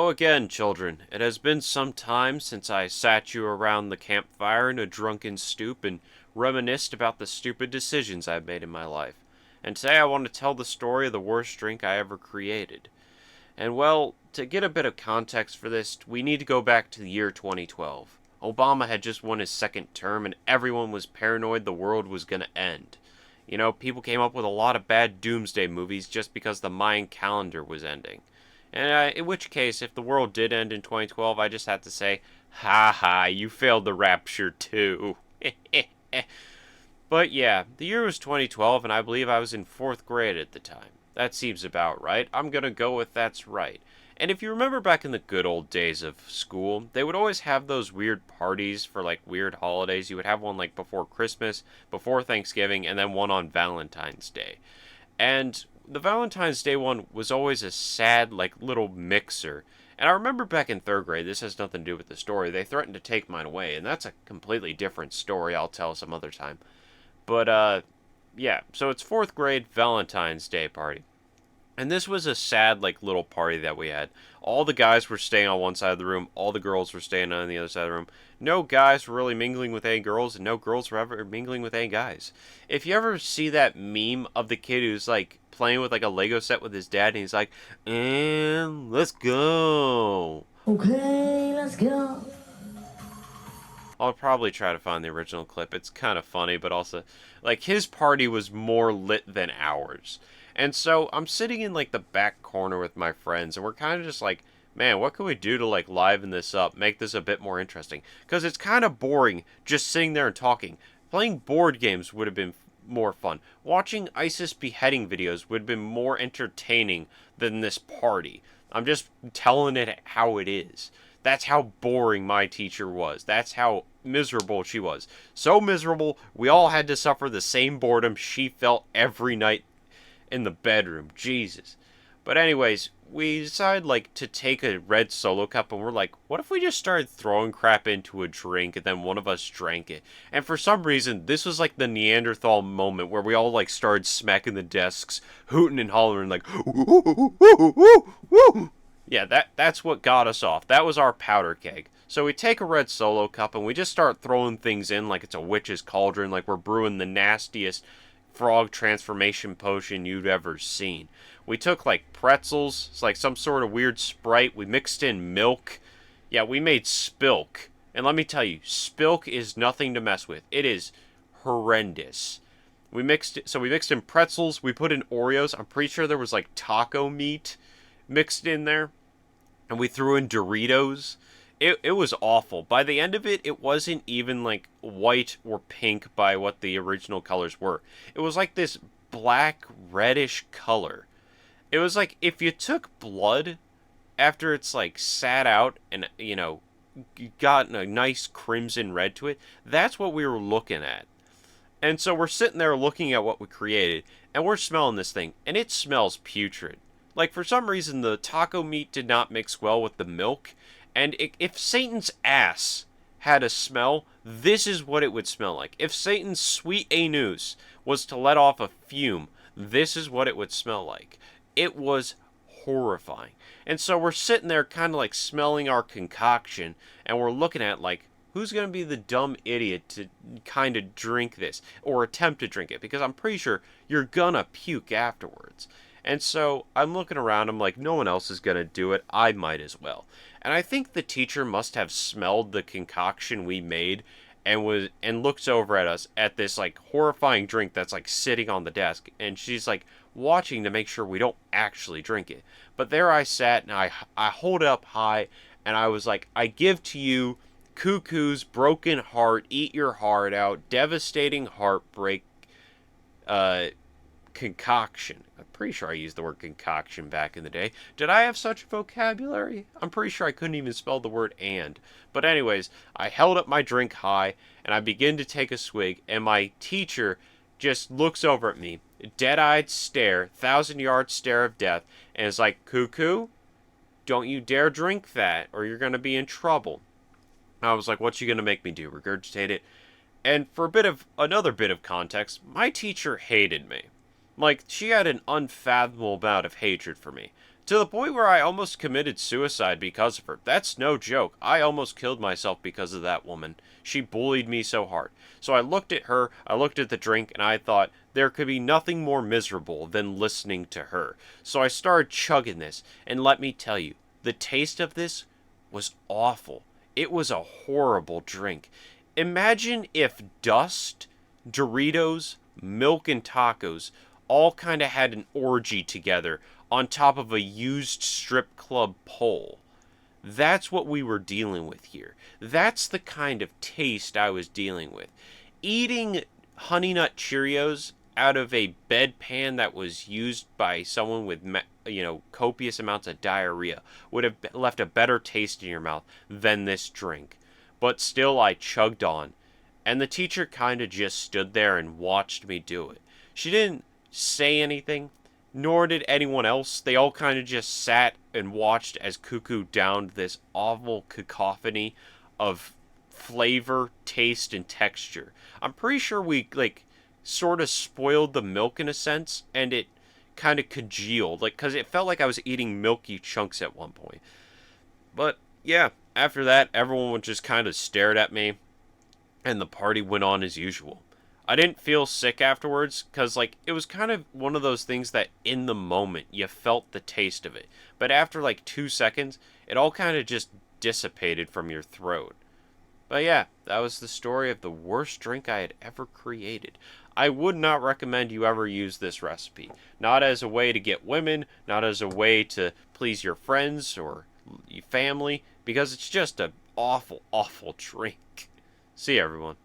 Hello again, children. It has been some time since I sat you around the campfire in a drunken stoop and reminisced about the stupid decisions I've made in my life. And today I want to tell the story of the worst drink I ever created. And well, to get a bit of context for this, we need to go back to the year 2012. Obama had just won his second term and everyone was paranoid the world was going to end. You know, people came up with a lot of bad doomsday movies just because the Mayan calendar was ending. And in which case, if the world did end in 2012, I just have to say, ha ha, you failed the rapture too. But yeah, the year was 2012, and I believe I was in fourth grade at the time. That seems about right. I'm gonna go with that's right. And if you remember back in the good old days of school, they would always have those weird parties for like weird holidays. You would have one like before Christmas, before Thanksgiving, and then one on Valentine's Day. And the Valentine's Day one was always a sad, like, little mixer. And I remember back in third grade, this has nothing to do with the story, they threatened to take mine away, and that's a completely different story I'll tell some other time. But, yeah, so it's fourth grade Valentine's Day party. And this was a sad, like, little party that we had. All the guys were staying on one side of the room, all the girls were staying on the other side of the room. No guys were really mingling with any girls, and no girls were ever mingling with any guys. If you ever see that meme of the kid who's, like, playing with, like, a Lego set with his dad, and he's like, and let's go. Okay, let's go. I'll probably try to find the original clip. It's kind of funny, but also, like, his party was more lit than ours. And so I'm sitting in, like, the back corner with my friends, and we're kind of just like, man, what can we do to, like, liven this up, make this a bit more interesting? Because it's kind of boring just sitting there and talking. Playing board games would have been more fun. Watching ISIS beheading videos would have been more entertaining than this party. I'm just telling it how it is. That's how boring my teacher was. That's how miserable she was. So miserable, we all had to suffer the same boredom she felt every night in the bedroom. Jesus. But anyways, we decided like to take a red solo cup and we're like, what if we just started throwing crap into a drink and then one of us drank it? And for some reason, this was like the Neanderthal moment where we all like started smacking the desks, hooting and hollering like, woo, woo, woo, woo, woo. Yeah, that's what got us off. That was our powder keg. So we take a red solo cup and we just start throwing things in like it's a witch's cauldron, like we're brewing the nastiest frog transformation potion you'd ever seen. We took like pretzels, it's like some sort of weird Sprite. We mixed in milk. Yeah, we made spilk. And let me tell you, spilk is nothing to mess with. It is horrendous. We mixed in pretzels. We put in Oreos. I'm pretty sure there was like taco meat mixed in there, and we threw in Doritos. It was awful. By the end of it, it wasn't even like white or pink by what the original colors were. It was like this black reddish color. It was like if you took blood after it's like sat out and gotten a nice crimson red to it. That's what we were looking at. And so we're sitting there looking at what we created, and we're smelling this thing, and it smells putrid. Like, for some reason, the taco meat did not mix well with the milk, and if Satan's ass had a smell, this is what it would smell like. If Satan's sweet anus was to let off a fume, this is what it would smell like. It was horrifying. And so we're sitting there kind of like smelling our concoction, and we're looking at like, who's going to be the dumb idiot to kind of drink this or attempt to drink it? Because I'm pretty sure you're going to puke afterwards. And so I'm looking around, I'm like, no one else is going to do it. I might as well. And I think the teacher must have smelled the concoction we made and looks over at us at this like horrifying drink that's like sitting on the desk, and she's like watching to make sure we don't actually drink it. But there I sat and I hold it up high and I was like, I give to you Cuckoo's broken heart, eat your heart out, devastating heartbreak, uh, concoction. I'm pretty sure I used the word concoction back in the day. Did I have such vocabulary? I'm pretty sure I couldn't even spell the word and. But anyways, I held up my drink high and I begin to take a swig, and my teacher just looks over at me, dead-eyed stare, thousand-yard stare of death, and is like, Cuckoo, don't you dare drink that or you're going to be in trouble. I was like, what's she going to make me do? Regurgitate it? And for another bit of context, my teacher hated me. Like, she had an unfathomable amount of hatred for me. To the point where I almost committed suicide because of her. That's no joke. I almost killed myself because of that woman. She bullied me so hard. So I looked at her, I looked at the drink, and I thought there could be nothing more miserable than listening to her. So I started chugging this, and let me tell you, the taste of this was awful. It was a horrible drink. Imagine if Dust, Doritos, milk, and tacos all kind of had an orgy together on top of a used strip club pole. That's what we were dealing with here. That's the kind of taste I was dealing with. Eating Honey Nut Cheerios out of a bedpan that was used by someone with, copious amounts of diarrhea would have left a better taste in your mouth than this drink. But still, I chugged on. And the teacher kind of just stood there and watched me do it. She didn't say anything, nor did anyone else. They all kind of just sat and watched as Cuckoo downed this awful cacophony of flavor, taste, and texture. I'm pretty sure we, sort of spoiled the milk in a sense, and it kind of congealed, because it felt like I was eating milky chunks at one point. But, yeah, after that, everyone just kind of stared at me, and the party went on as usual. I didn't feel sick afterwards, because, it was kind of one of those things that in the moment you felt the taste of it. But after, 2 seconds, it all kind of just dissipated from your throat. But yeah, that was the story of the worst drink I had ever created. I would not recommend you ever use this recipe. Not as a way to get women, not as a way to please your friends or your family, because it's just an awful, awful drink. See you, everyone.